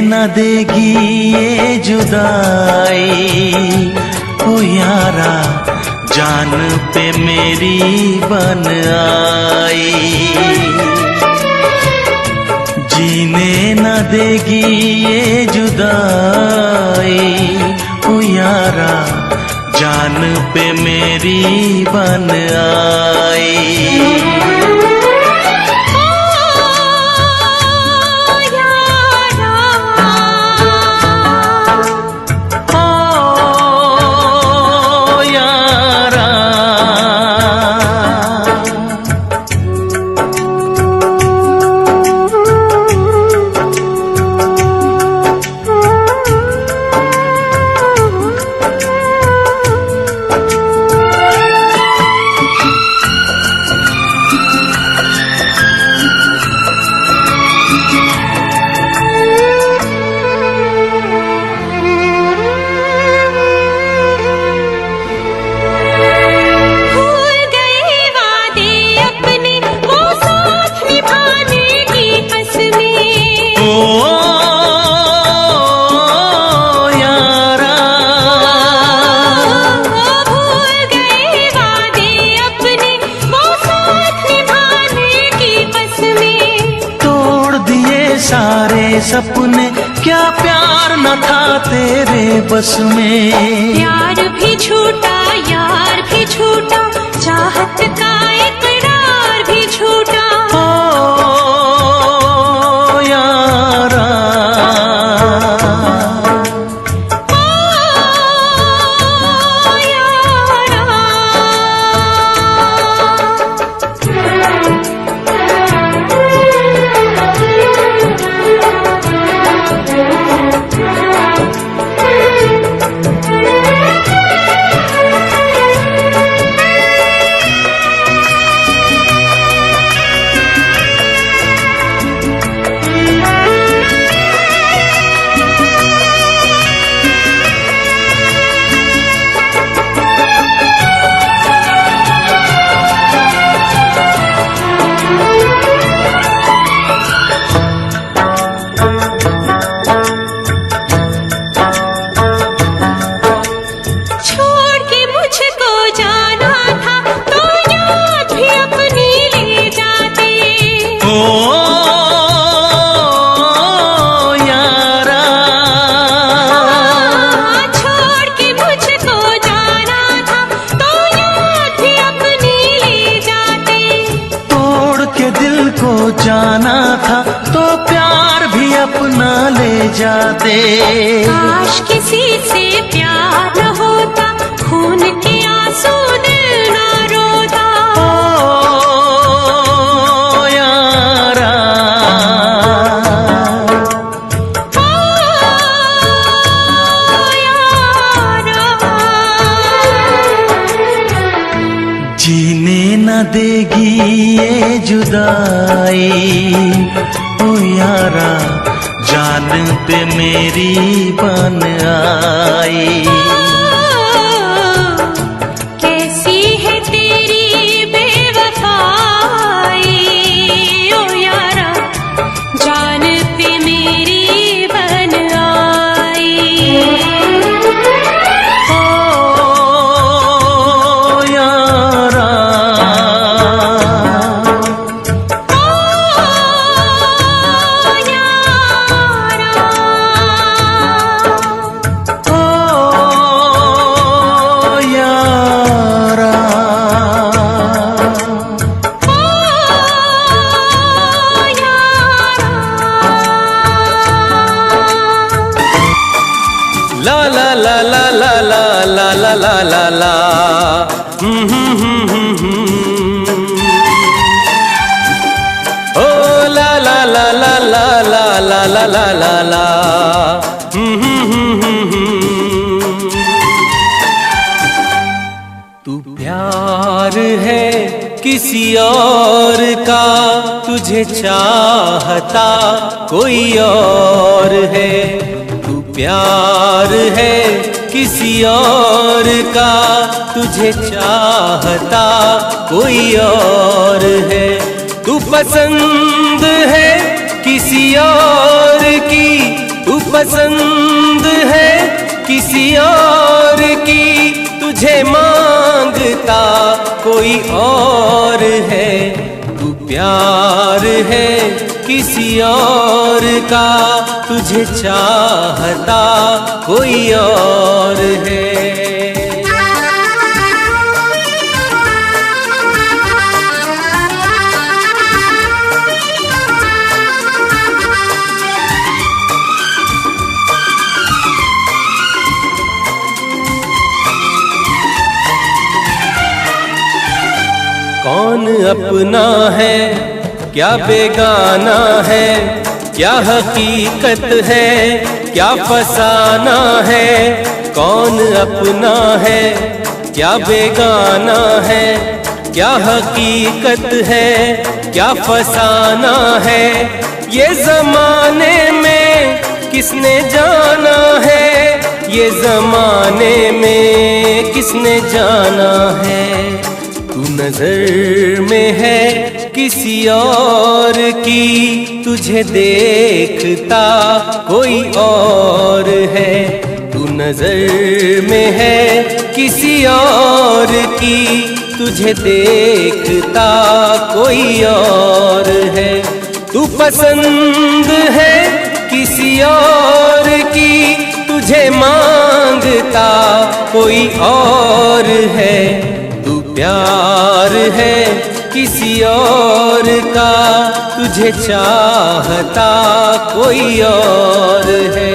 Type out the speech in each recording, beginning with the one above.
न देगी ये जुदाई, ओ यारा जान पे मेरी बन आई। जीने न देगी ये जुदाई, ओ यारा जान पे मेरी बन आई। सारे सपने क्या प्यार न था तेरे बस में। प्यार भी छूटा यार भी छूटा, चाहत का इकरार भी छूटा। ओ यारा जाना था तो प्यार भी अपना ले जाते। काश किसी से प्यार न होता, खून के आंसू दिल ना रोता। ओ यारा जीने न देगी ये जुदाई, ओ यारा जान पे मेरी बन आई। कैसी है तेरी बेवफाई, ओ यारा जान पे मेरी बन आई। ला ला ला ला ला ला ला ला ला ला ला ओ ला ला ला ला ला ला ला ला ला ला ला तू प्यार है किसी और का, तुझे चाहता कोई और है। तू प्यार है किसी और का, तुझे चाहता कोई और है। तू पसंद है किसी और की, तू पसंद है किसी और की, तुझे मांगता कोई और है। तू प्यार है किसी और का, तुझे चाहता कोई और है। कौन अपना है क्या बेगाना है, क्या हकीकत है क्या फसाना है। कौन अपना है क्या बेगाना है, क्या हकीकत है क्या फसाना है। ये जमाने में किसने जाना है, ये जमाने में किसने जाना है। तू नजर में है किसी और की, तुझे देखता कोई और है। तू नजर में है किसी और की, तुझे देखता कोई और है। तू पसंद है किसी और की, तुझे मांगता कोई और है। तू प्यार है किसी और का, तुझे चाहता कोई और है।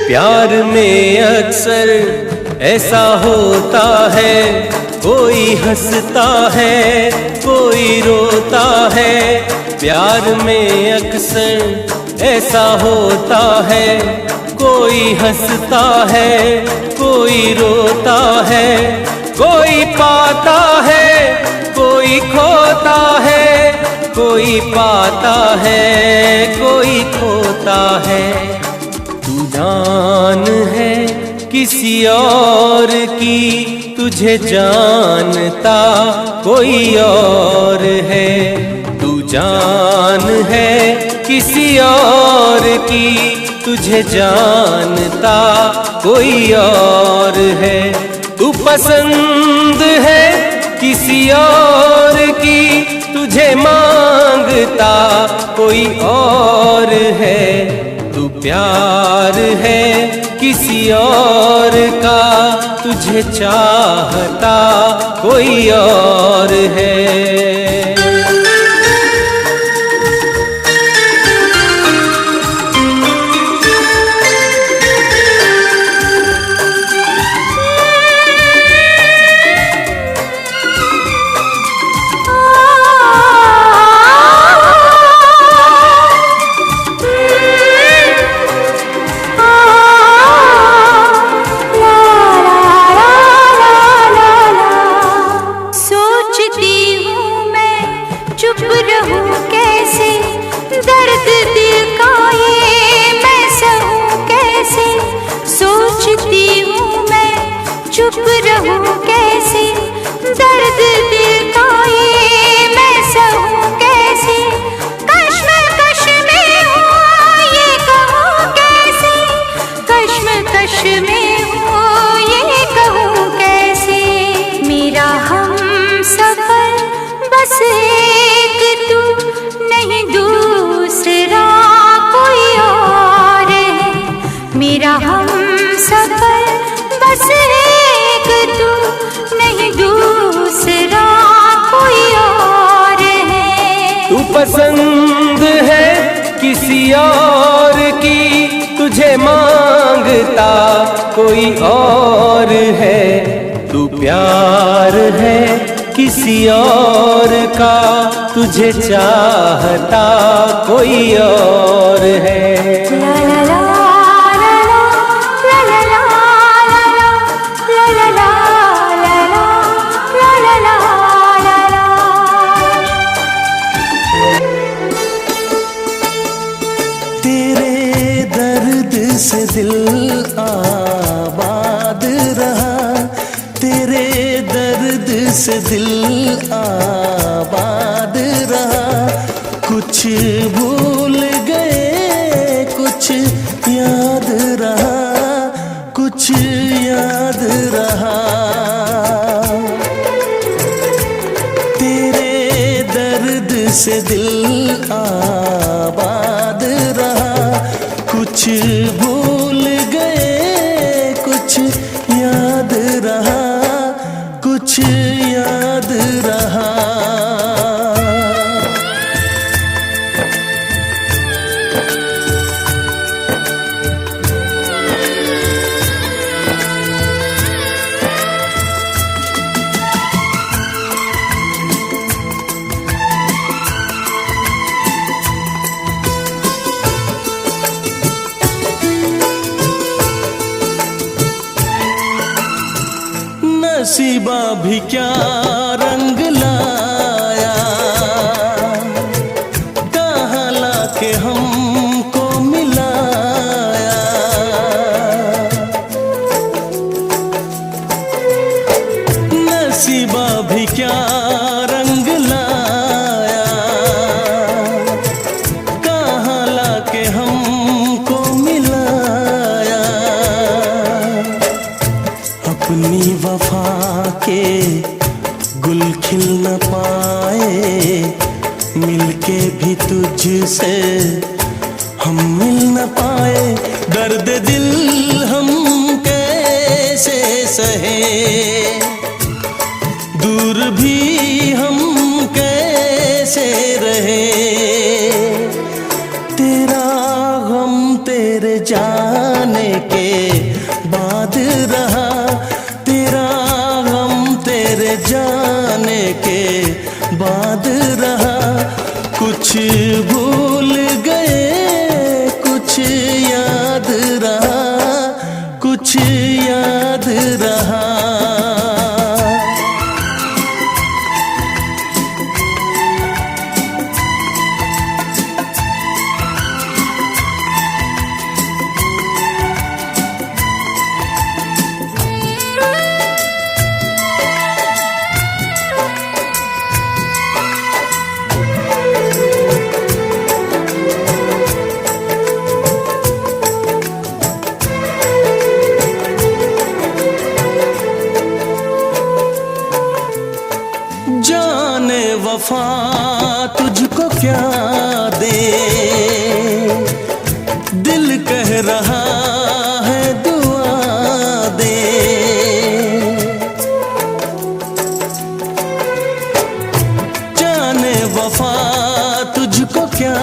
प्यार में अक्सर ऐसा होता है, कोई हंसता है कोई रोता है। प्यार में अक्सर ऐसा होता है, कोई हंसता है कोई रोता है। कोई पाता है कोई खोता है, कोई पाता है कोई खोता है। तू जान है किसी और की, तुझे जानता कोई और है। तू जान है किसी और की, तुझे जानता कोई और है। तू पसंद है किसी और की, तुझे मांगता कोई और है। तू प्यार है किसी और का, तुझे चाहता कोई और है। चुप रहूं कैसे, दर्द दिल का ये मैं सहूं कैसे। कश्मकश में हूँ ये कहूँ कैसे, कश्मकश में हूँ ये कहूँ कैसे। मेरा हमसफर बस एक तू, नहीं दूसरा कोई और है। मेरा हमसफर बस तू, नहीं दूसरा कोई और है। तू पसंद है किसी और की, तुझे मांगता कोई और है। तू प्यार है किसी और का, तुझे चाहता कोई और है। ला ला ला ला ला ला ला। आबाद रहा, तेरे दर्द से दिल आबाद रहा। कुछ भूल गए कुछ याद रहा, कुछ याद रहा। तेरे दर्द से दिल आबाद रहा, कुछ भूल गए कुछ याद रहा, कुछ याद रहा। नसीबा भी क्या रंग लाया, कहाँ लाके हमको मिलाया। नसीबा भी क्या रंग लाया, कहाँ लाके हमको मिलाया। अपनी वफा के गुल खिल न पाए, मिलके भी तुझसे हम मिल न पाए। दर्द दिल हम कैसे सहे, दूर भी हम कैसे रहे। तेरा गम तेरे जाने के बाद रहा, तेरा गम तेरे जाने के बाद रहा। कुछ भूल गए कुछ याद रहा, कुछ याद रहा। जाने वफा तुझको क्या दे, दिल कह रहा है दुआ दे। जाने वफा तुझको क्या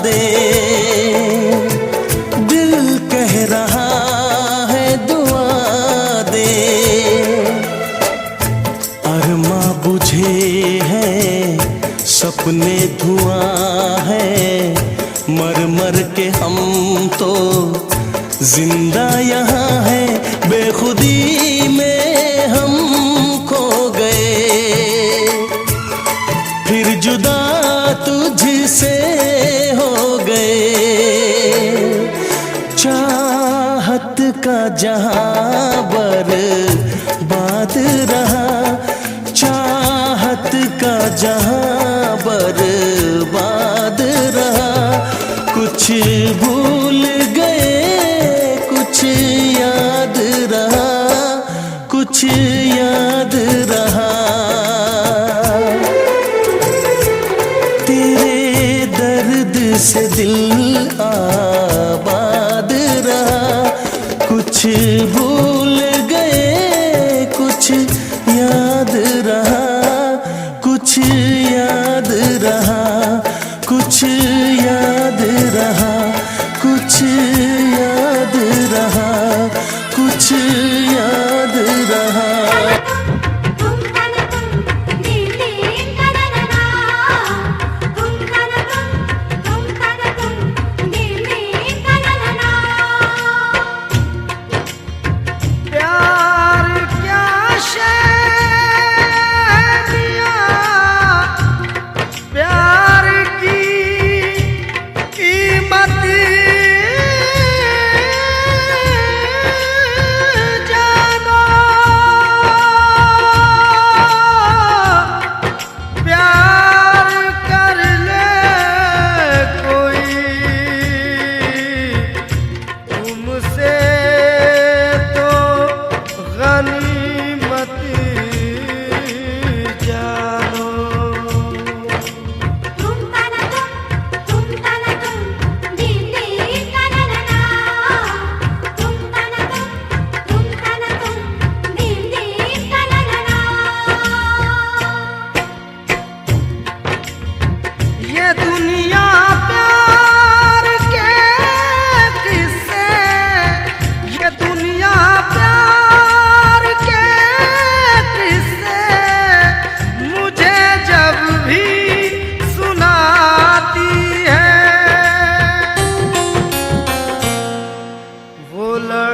दे, दिल कह रहा है दुआ दे। अरमा बुझे हैं सपने धुआं है, मर मर के हम तो जिंदा यहाँ है। बेखुदी में हम खो गए, फिर जुदा तुझसे हो गए। चाहत का जहां बर्बाद रहा, चाहत का जहां बर्बाद रहा। कुछ भूल गए कुछ याद रहा, कुछ याद रहा। तेरे दर्द से दिल आबाद रहा, कुछ भूल गए कुछ याद रहा, कुछ याद रहा, कुछ याद रहा, कुछ याद रहा, कुछ याद रहा।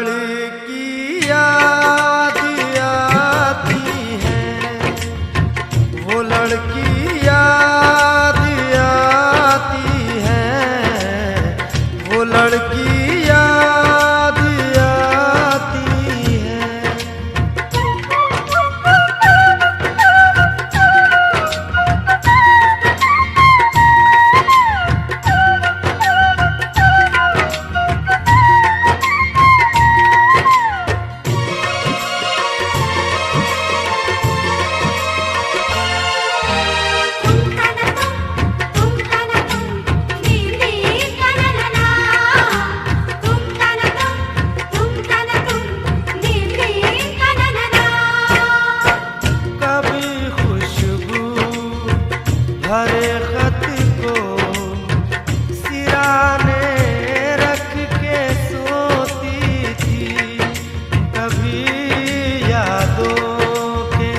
लड़की याद आती है, वो लड़की याद आती है, वो लड़की याद आती है। कभी खुशबू भरे खत को सिराने रख के सोती थी, कभी यादों के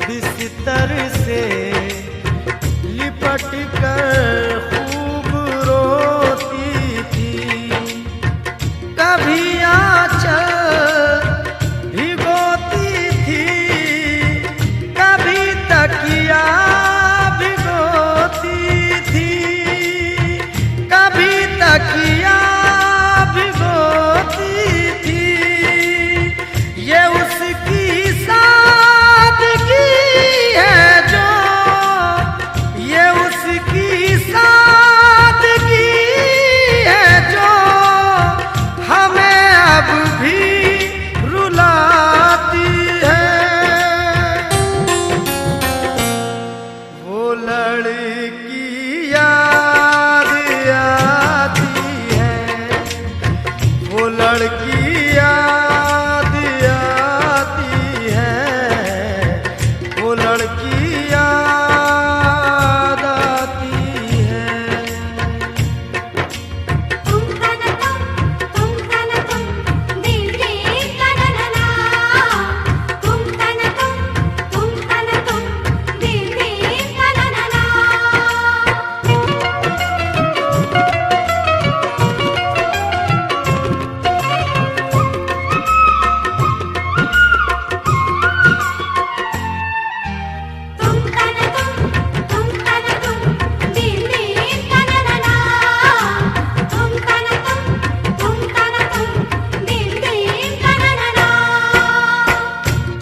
बिस्तर से लिपट कर खूब रोती थी, कभी आंचल भिगोती थी, कभी तकिया भिगोती थी, कभी तकिया भिगोती थी। ये उसकी सादगी है जो, ये उसकी सादगी है जो हमें अब भी रुलाती है। वो लड़की याद आती है, वो लड़की याद आती है, वो लड़की याद आती है।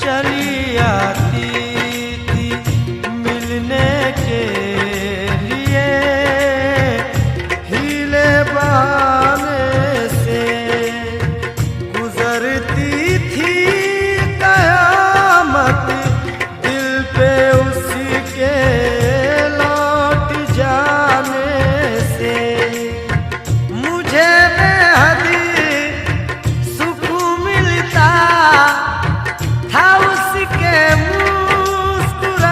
चली आती थी मिलने के लिए, हीले बहाने से गुजरती थी कयामत दिल पे उसके लौट जाने से। मुझे बेहद सुकून मिलता था उसके मुस्कुराने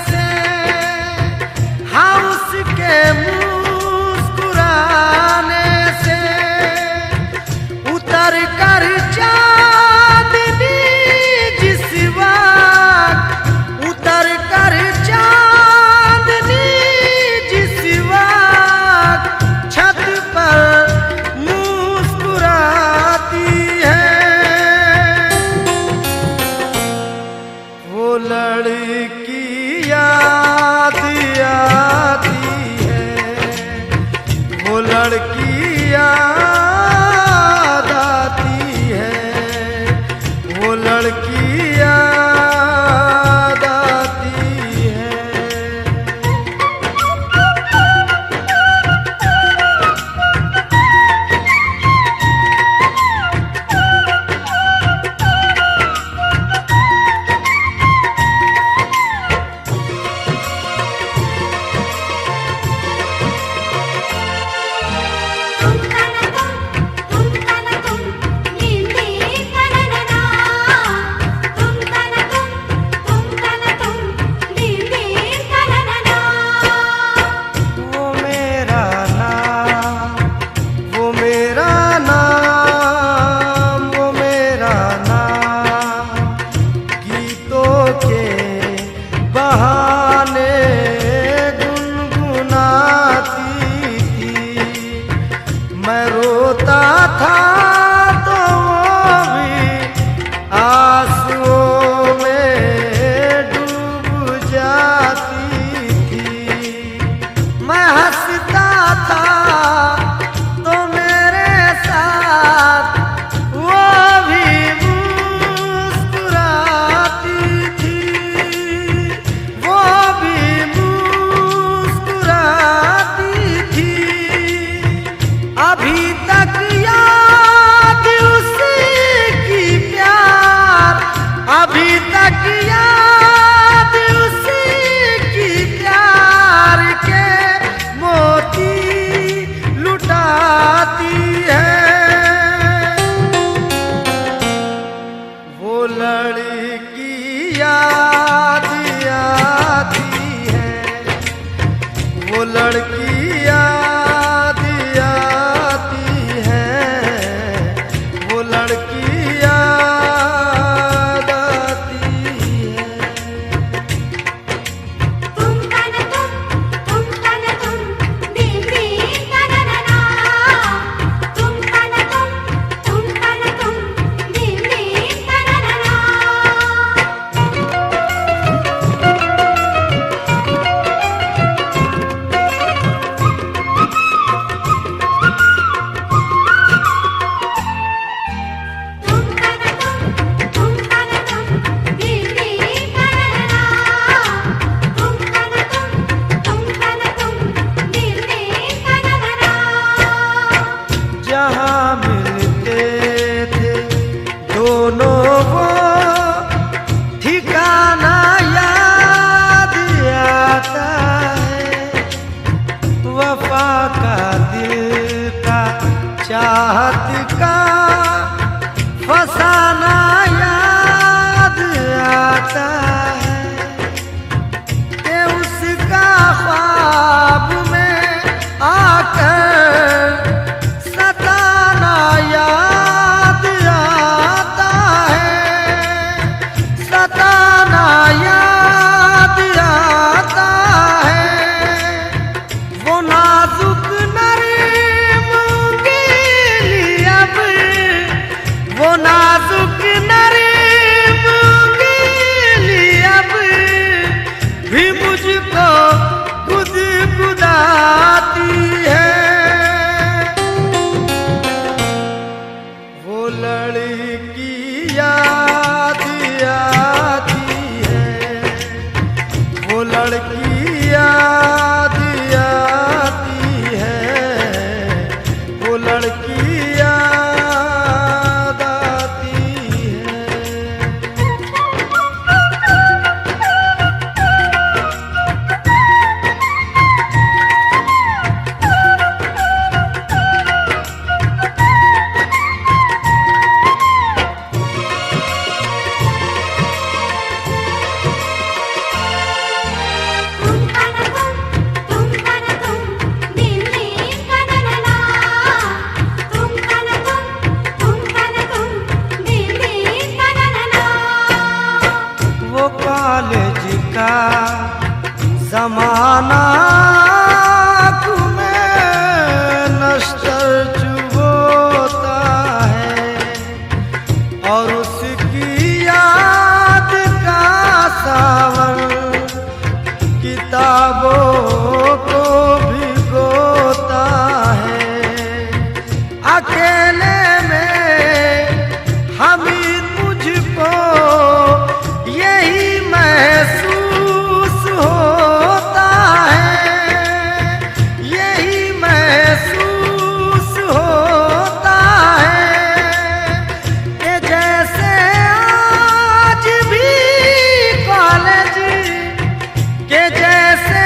से, हाँ उसके मुस्कुराने से। उतर कर लड़की याद आती है, वो लड़की याद आती है, वो लड़की याद आती है। तुम तन तुम दीदी तनना, तुम तन तुम दीदी तनना। जहाँ मिलते थे दोनों वो ठिकाना याद आता है, वफा का दिल का चाहत का फसाना याद आता है, कि उसका ख्वाब में आकर सताना याद आता है, सताना याद आता है। वो नाजुक नरीम गिली अब, वो नाजुक नरीम गिली अब भी मुझको गुदगुदाती है। वो लड़की याद आती है, वो लड़की याद आती है, वो लड़की याद आती है। तुम दीदी तनना, तुम तन दीदी तनना। वो कॉलेज का जमाना तुम्हें नश्तर चुभोता है, और उसकी याद का सावन किताबों को भिगोता है। अकेले में हामिद मुझको यही महसूस होता है, यही महसूस होता है, कि जैसे आज भी कॉलेज, के जैसे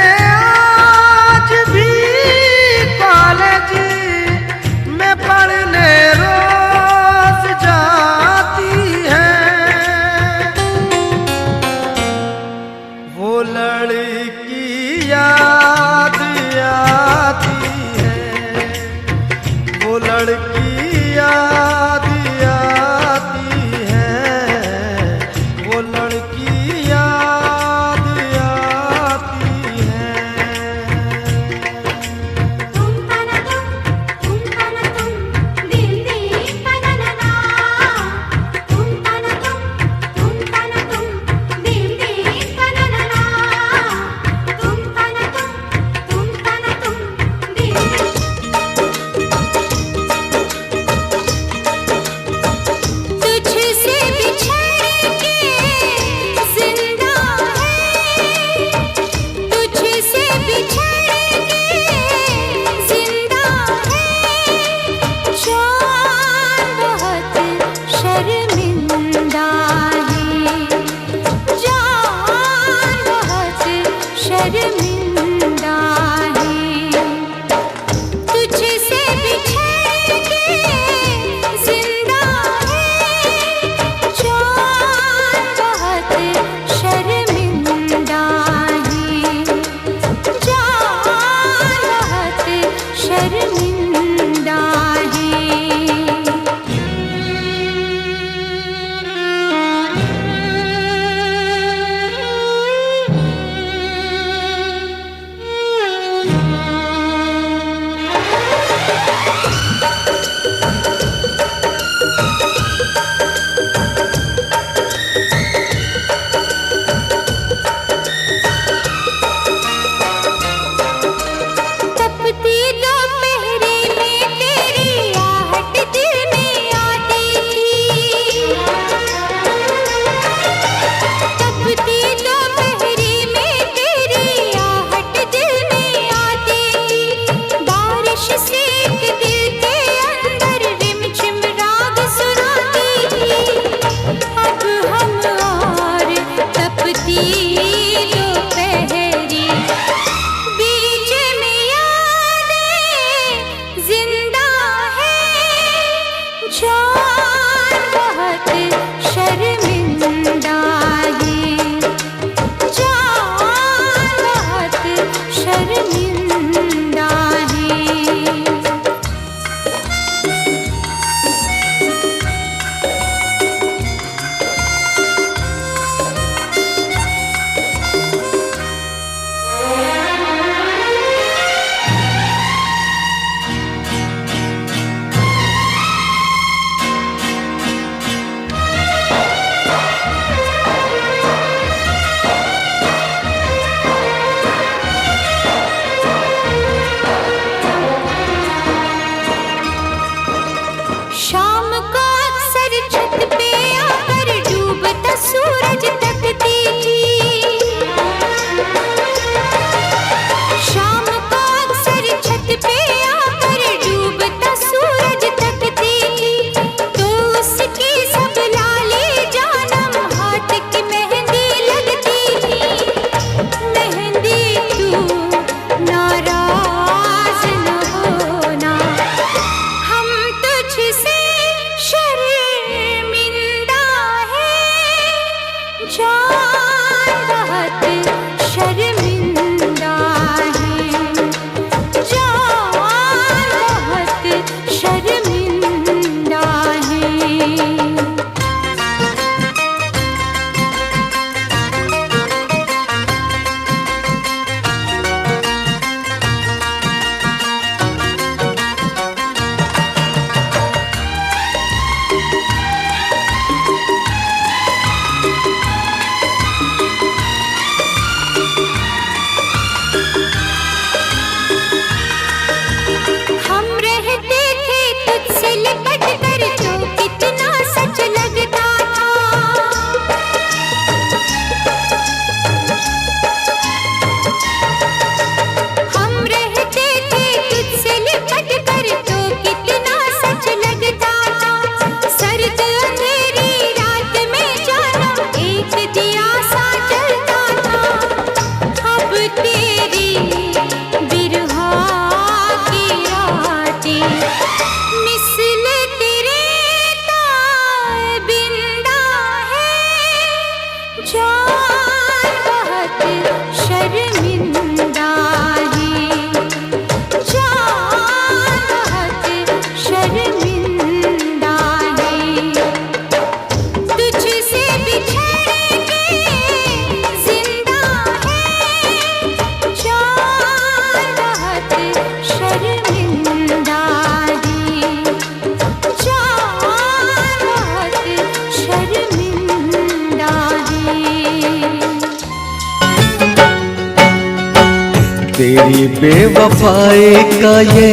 तेरी बेवफाई का ये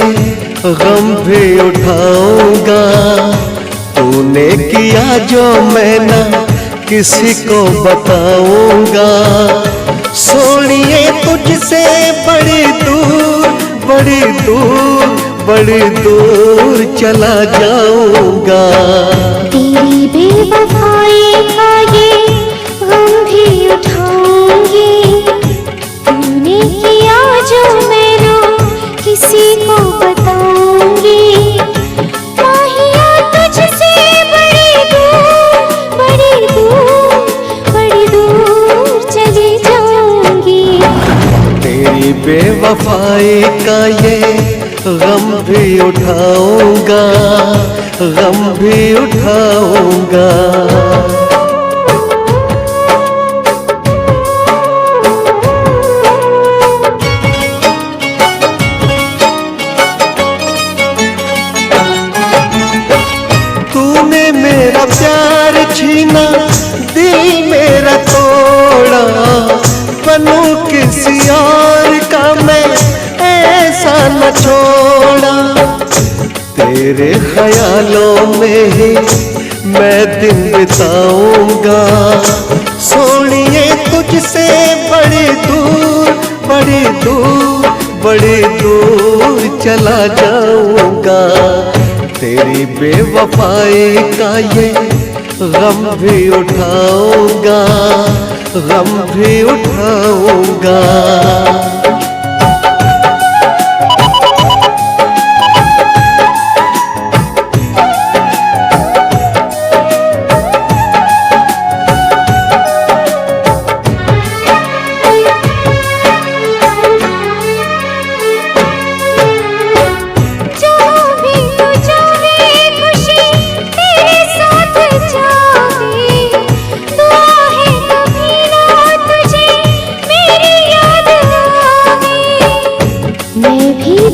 गम भी उठाऊंगा, तूने किया जो मैं ना किसी को बताऊंगा। सोनिए तुझसे बड़ी दूर बड़ी दूर बड़ी दूर चला जाऊंगा। तेरी बेवफाई का ये गम भी उठाऊंगी, तूने किया जो मैं ना किसी को बताऊंगी। माहिया तुझसे बड़ी दूर बड़ी दूर बड़ी दूर चली जाऊंगी। तेरी बेवफाई का ये गम भी उठाऊंगा, गम भी उठाऊंगा। तूने मेरा प्यार छीना, दिल मेरा तोड़ा, बनूं किसी और का मैं ऐसा न छोड़ा। तेरे ख्यालों में ही मैं दिन बिताऊंगा। सोनिए तुझसे बड़ी दूर बड़ी दूर बड़ी दूर चला जाऊंगा। तेरी बेवफाई का ये गम भी उठाऊंगा, गम भी उठाऊंगा।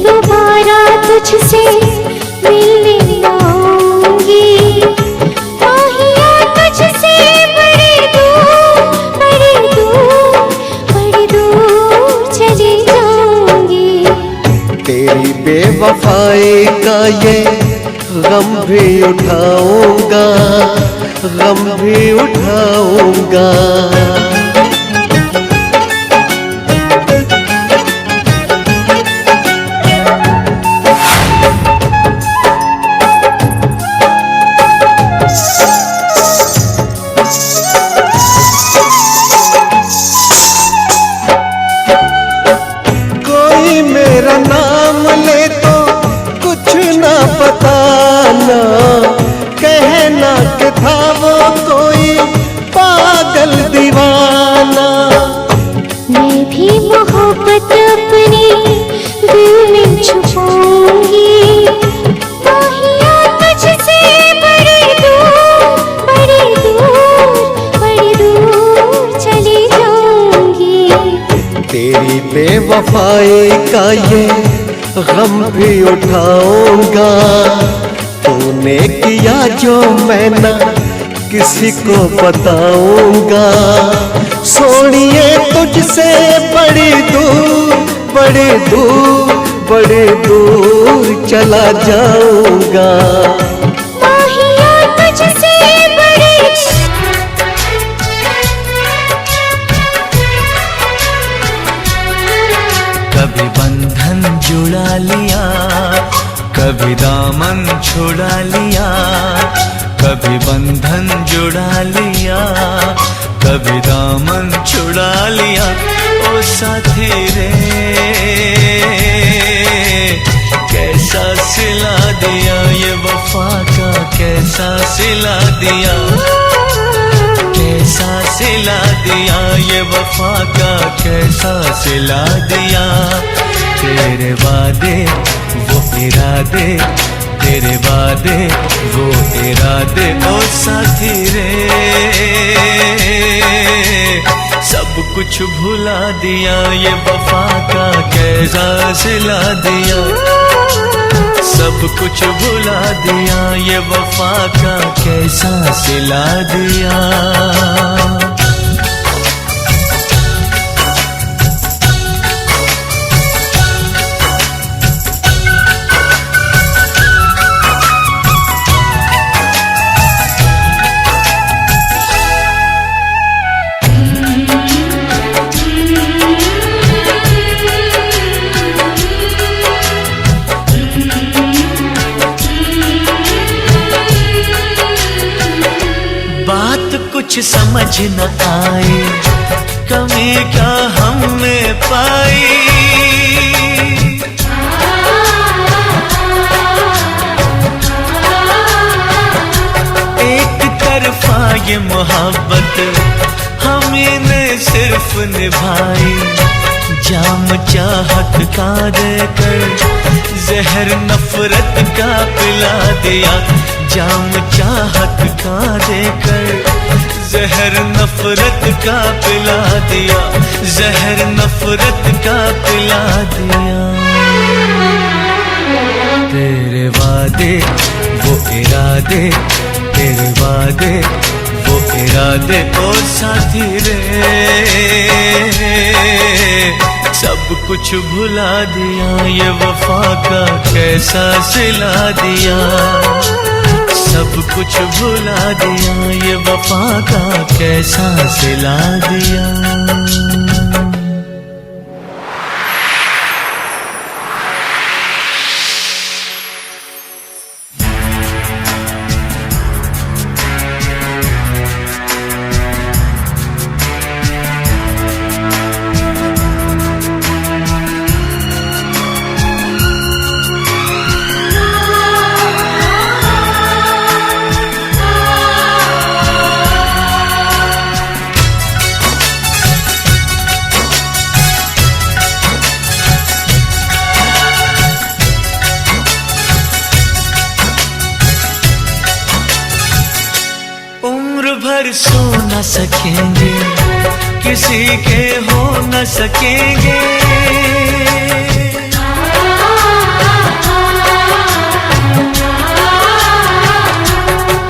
दोबारा तुझसे मिलने आऊंगी। माहिया तुझसे बड़ी दूर बड़ी दूर बड़ी दूर चली जाऊंगी। तेरी बेवफाई का ये गम भी उठाऊंगा, गम भी उठाऊंगा। मेरा नाम ले तो कुछ ना बताना, कहना कि था वो कोई पागल दीवाना। मैं भी मोहब्बत अपनी दिल में छुपाऊंगी। माहिया तुझसे बड़ी दूर बड़ी दूर बड़ी दूर चली जाऊंगी। तेरी बेवफाई का ये गम भी उठाऊंगा। तूने किया जो मैं ना किसी को बताऊंगा। सोनिए तुझसे बड़ी दूर बड़ी दूर बड़ी दूर चला जाऊंगा। माहिया तुझसे कभी बंधन जुड़ा लिया, कभी दामन छुड़ा लिया, कभी बंधन जुड़ा लिया, कभी दामन छुड़ा लिया। ओ साथी रे कैसा सिला दिया, ये वफा का कैसा सिला दिया, कैसा सिला दिया, ये वफा का कैसा सिला दिया। तेरे वादे वो इरादे, तेरे वादे वो इरादे। ओ साथी रे सब कुछ भुला दिया, ये वफा का कैसा सिला दिया। सब कुछ भुला दिया, ये वफा का कैसा सिला दिया। बात कुछ समझ न आई, कमी क्या हमने पाई। एक तरफा ये मोहब्बत हमें ने सिर्फ निभाई, जाम चाहत का देकर जहर नफरत का पिला दिया। जाम चाहत का देकर जहर नफरत का पिला दिया, जहर नफरत का पिला दिया। तेरे वादे वो इरादे, तेरे वादे वो इरादे ओ साथी रे, सब कुछ भुला दिया। ये वफा का कैसा सिला दिया, सब कुछ भुला दिया। ये वफा का कैसा सिला दिया। भर सो न सकेंगे, किसी के हो न सकेंगे।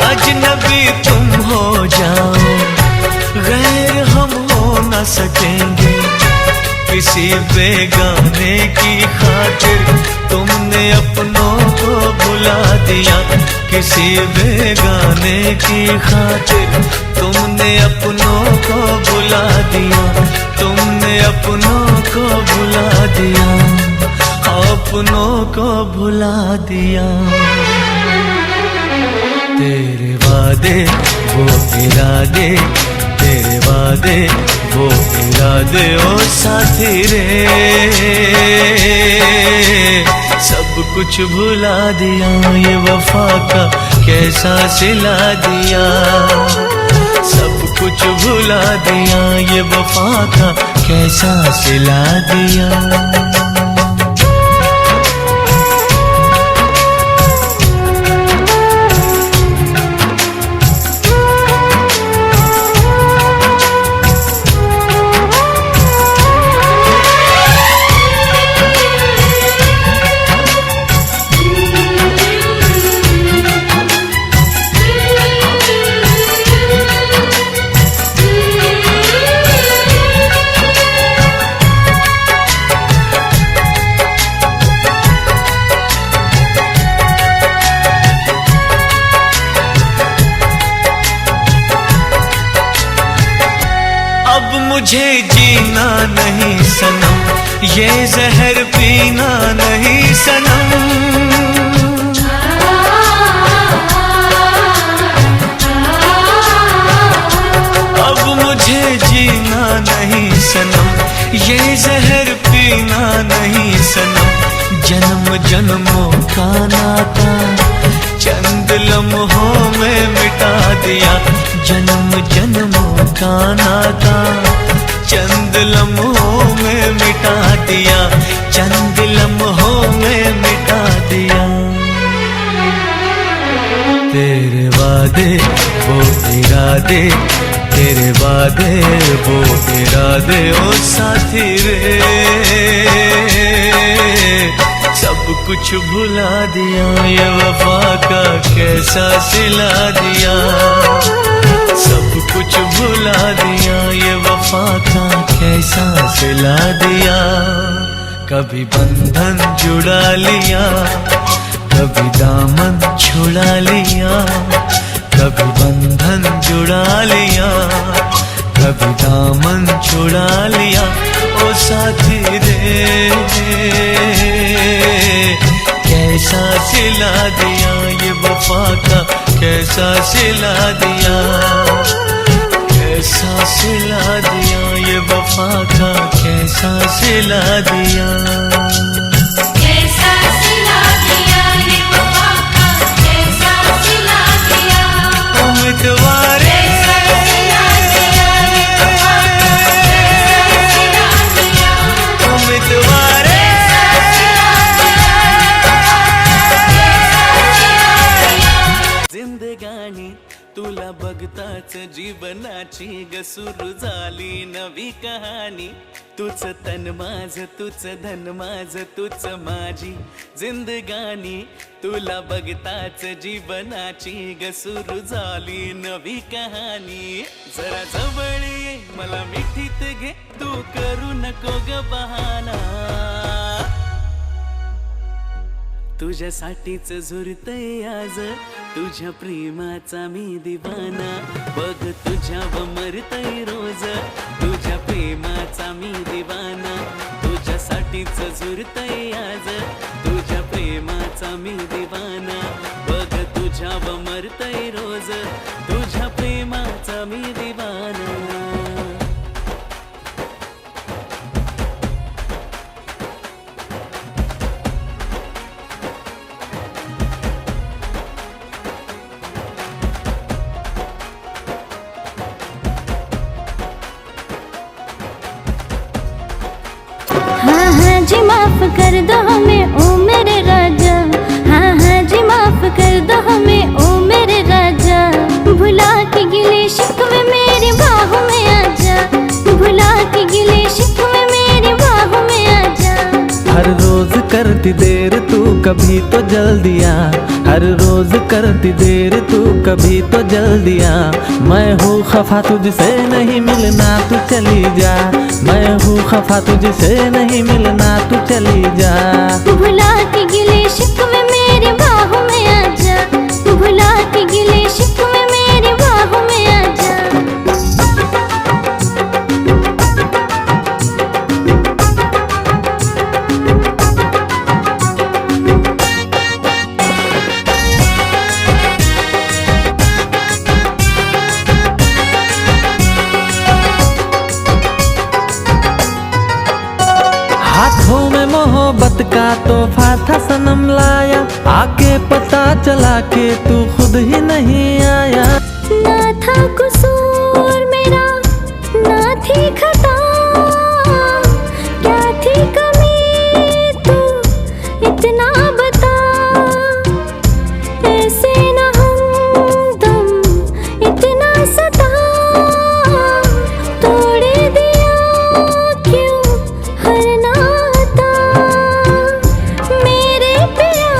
अजनबी तुम हो जाओ, गैर हम हो न सकेंगे। किसी बेगाने की खातिर तुमने अपनों को भुला दिया। किसी बेगाने की खातिर तुमने अपनों को भुला दिया। तुमने अपनों को भुला दिया, अपनों को भुला दिया। तेरे वादे वो इरादे, तेरे वादे वो इरादे ओ साथी रे, सब कुछ भुला दिया। ये वफा का कैसा सिला दिया, सब कुछ भुला दिया। ये वफा का कैसा सिला दिया। अब मुझे जीना नहीं सनम, ये जहर पीना नहीं सनम। अब मुझे जीना नहीं सनम, ये जहर पीना नहीं सनम। जन्म जन्मों का नाता चंद लम्हों में मिटा दिया। जन्म जन्मों का नाता चंद लम्हों में मिटा दिया। चंद लम्हों में मिटा दिया। तेरे वादे वो इरादे, तेरे वादे वो इरादे ओ साथी रे, सब कुछ भुला दिया। ये वफा का कैसा सिला दिया, सब कुछ भुला दिया। ये वफा का कैसा सिला दिया। कभी बंधन जुड़ा लिया, कभी दामन छुड़ा लिया। कभी बंधन जुड़ा लिया, कभी दामन छुड़ा लिया। ओ साथी रे, कैसा सिला दिया। ये वफा का कैसा सिला दिया। कैसा सिला दिया, कैसा सिला दिया रे वफा का, कैसा सिला दिया, उम्मीदवारे कैसा सिला दिया रे वफा का, कैसा सिला दिया, उम्मीदवारे जिंदगानी तुला बघताच जीवनाची ग सुरू झाली नवी कहाणी, तुझ तन माझ तुझ धन माझ तुझ माझी जिंदगानी, तुला बघताच जीवनाची ग सुरू झाली नवी कहाणी, जरा जवळ ये मला मिठीत घे तू करू नको ग बहाना, तुझ्यासाठीच झुरतय आज तुझ्या प्रेमाचा मी दिवाना, बघ तुझ्यावर मरतय रोज तुझ्या प्रेमाचा मी दिवाना, तुझ्यासाठीच झुरतय आज तुझ्या प्रेमाचा मी दिवाना, बघ तुझ्यावर मरतय रोज तुझ्या प्रेमाचा मी दिवाना. हाँ हाँ जी माफ कर दो हमें ओ मेरे राजा, हाँ हाँ जी माफ कर दो हमें ओ मेरे राजा, भुला के गिले शिकवे मेरी बाहों में आजा, भुला के गिले शिकवे मेरी बाहों में आजा. हर रोज करती देर तू कभी तो जल्दी आ, हर रोज करती देर तू कभी तो जल्दी आ, मैं हूँ खफा तुझसे नहीं मिलना तू चली जा, मैं हूँ खफा तुझसे नहीं मिलना तू चली जा. भुला के गिले शिकवे मेरी बाहों में आजा, भुला के गिले शिकवे मेरी बाहों में आजा. हाथों में मोहब्बत का तोहफा था सनम लाया, आके पता चला के तू खुद ही नहीं आया. ना था कसूर मेरा ना थी खता, क्या थी कमी तू इतना बता, ऐसे ना हमदम इतना सता, तोड़ दिया क्यों हर नाता, मेरे पिया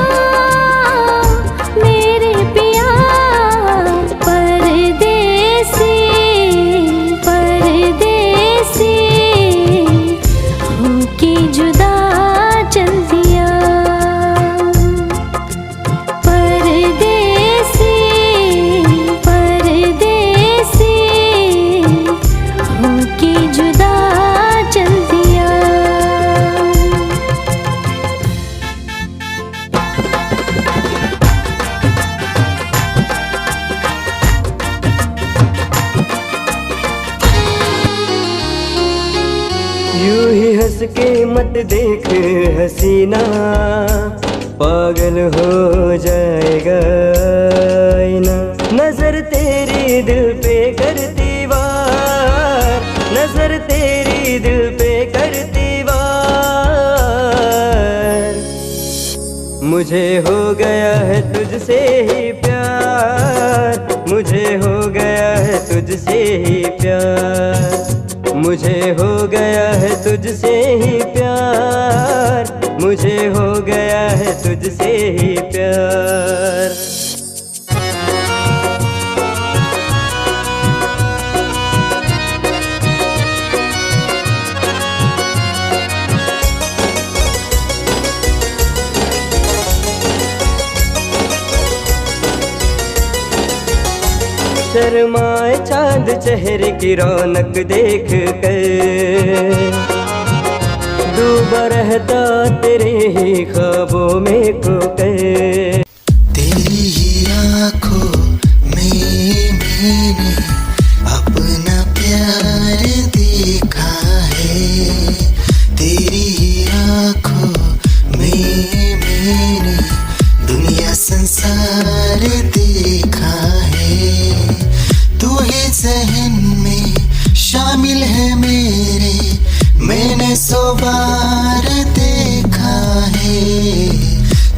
परदेसी परदेसी होके जुदा चल दिया, परदेसी परदेसी होके जुदा चल दिया. यूं ही हंस के मत देख हसीना, पागल हो जाएगा आईना, नजर तेरी दिल पे करती वार, नजर तेरी दिल पे करती वार, मुझे हो गया है तुझसे ही प्यार, मुझे हो गया है तुझसे ही प्यार, मुझे हो गया है तुझसे ही प्यार, मुझे हो गया है तुझसे ही प्यार. शर्माए चांद चेहरे की रौनक देख कर, डूबा रहता तेरे ही ख्वाबों में खोकर. तेरी ही आँखों में मैंने अपना प्यार देखा है, ज़हन में शामिल है मेरे, मैंने 100 बार देखा है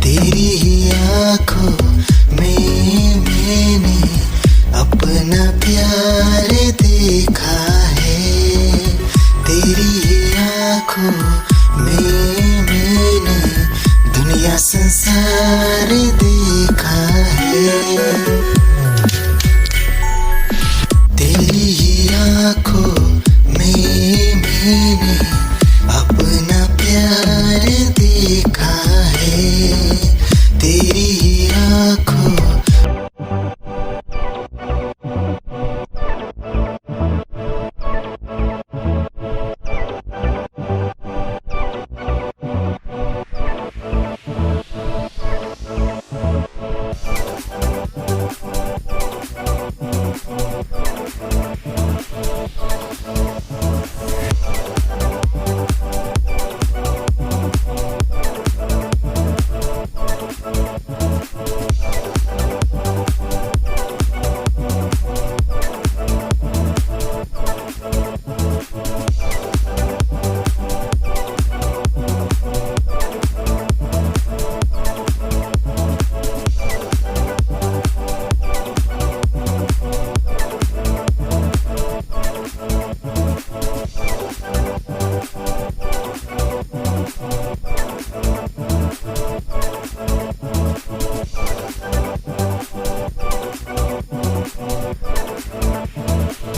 तेरी ही आँखों में मैंने अपना प्यार